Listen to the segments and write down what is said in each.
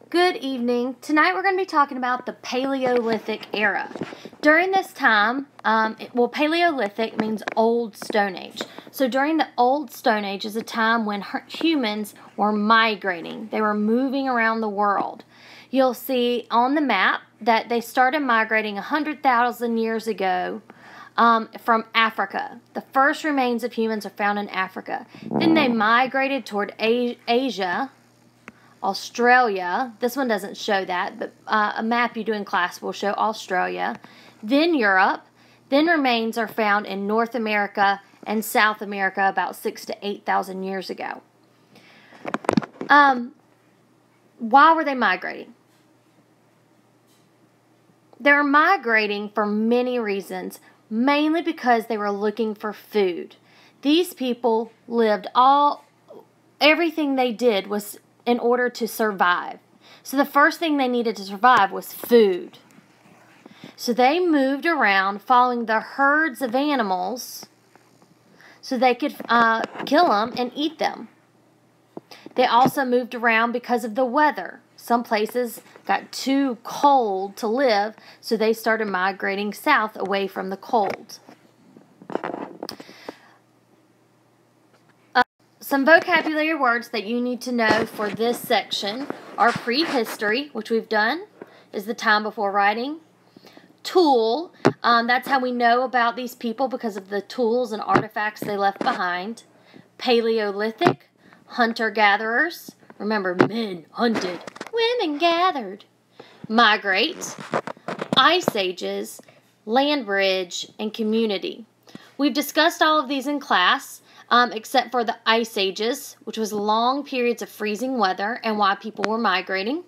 Good evening. Tonight we're going to be talking about the Paleolithic Era. During this time, Paleolithic means Old Stone Age. So during the Old Stone Age is a time when humans were migrating. They were moving around the world. You'll see on the map that they started migrating 100,000 years ago from Africa. The first remains of humans are found in Africa. Then they migrated toward Asia, Australia. This one doesn't show that, but a map you do in class will show Australia. Then Europe. Then remains are found in North America and South America about 6,000 to 8,000 years ago. Why were they migrating? They were migrating for many reasons, mainly because they were looking for food. These people lived everything they did was in order to survive. So the first thing they needed to survive was food. So they moved around following the herds of animals so they could kill them and eat them. They also moved around because of the weather. Some places got too cold to live, so they started migrating south away from the cold. Some vocabulary words that you need to know for this section are prehistory, which we've done, is the time before writing. Tool, that's how we know about these people because of the tools and artifacts they left behind. Paleolithic, hunter-gatherers. Remember, men hunted, women gathered. Migrate, ice ages, land bridge, and community. We've discussed all of these in class. Except for the ice ages, which was long periods of freezing weather and why people were migrating.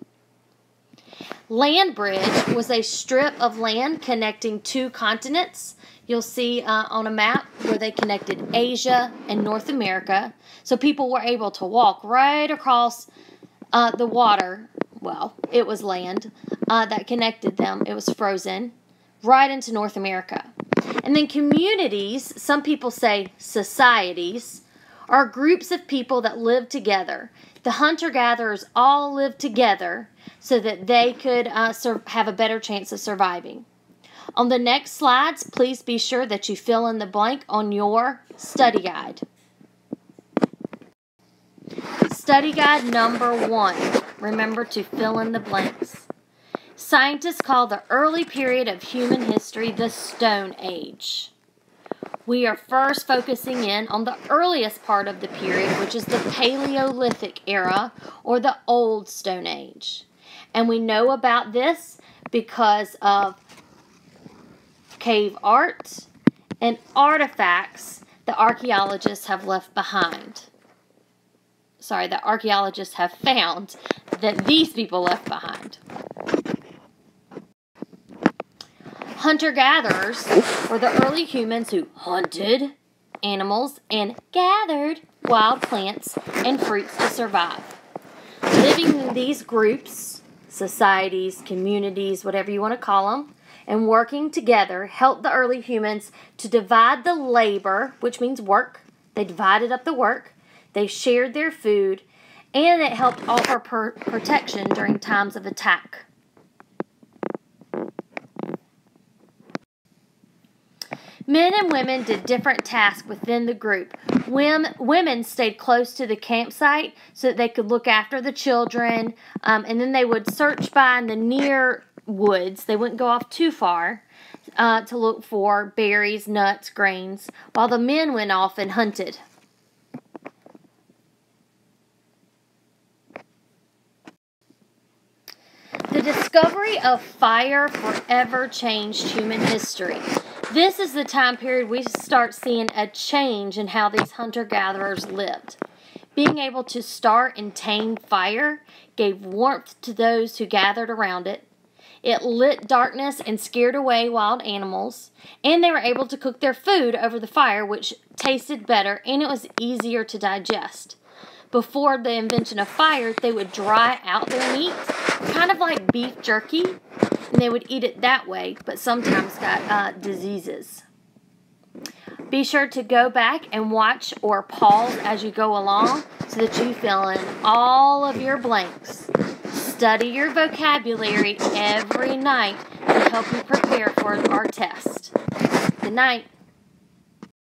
Land bridge was a strip of land connecting two continents. You'll see on a map where they connected Asia and North America. So people were able to walk right across the water. Well, it was land that connected them. It was frozen right into North America. And then communities, some people say societies, are groups of people that live together. The hunter-gatherers all lived together so that they could have a better chance of surviving. On the next slides, please be sure that you fill in the blank on your study guide. Study guide number 1. Remember to fill in the blanks. Scientists call the early period of human history the Stone Age. We are first focusing in on the earliest part of the period, which is the Paleolithic Era, or the Old Stone Age. And we know about this because of cave art and artifacts the archaeologists have left behind. Sorry, the archaeologists have found that these people left behind. Hunter-gatherers were the early humans who hunted animals and gathered wild plants and fruits to survive. Living in these groups, societies, communities, whatever you want to call them, and working together helped the early humans to divide the labor, which means work. They divided up the work. They shared their food, and it helped offer protection during times of attack. Men and women did different tasks within the group. Women stayed close to the campsite so that they could look after the children, and then they would search by in the near woods. They wouldn't go off too far to look for berries, nuts, grains, while the men went off and hunted. The discovery of fire forever changed human history. This is the time period we start seeing a change in how these hunter-gatherers lived. Being able to start and tame fire gave warmth to those who gathered around it. It lit darkness and scared away wild animals. And they were able to cook their food over the fire, which tasted better and it was easier to digest. Before the invention of fire, they would dry out their meat, kind of like beef jerky, and they would eat it that way, but sometimes got diseases. Be sure to go back and watch or pause as you go along so that you fill in all of your blanks. Study your vocabulary every night to help you prepare for our test. Good night.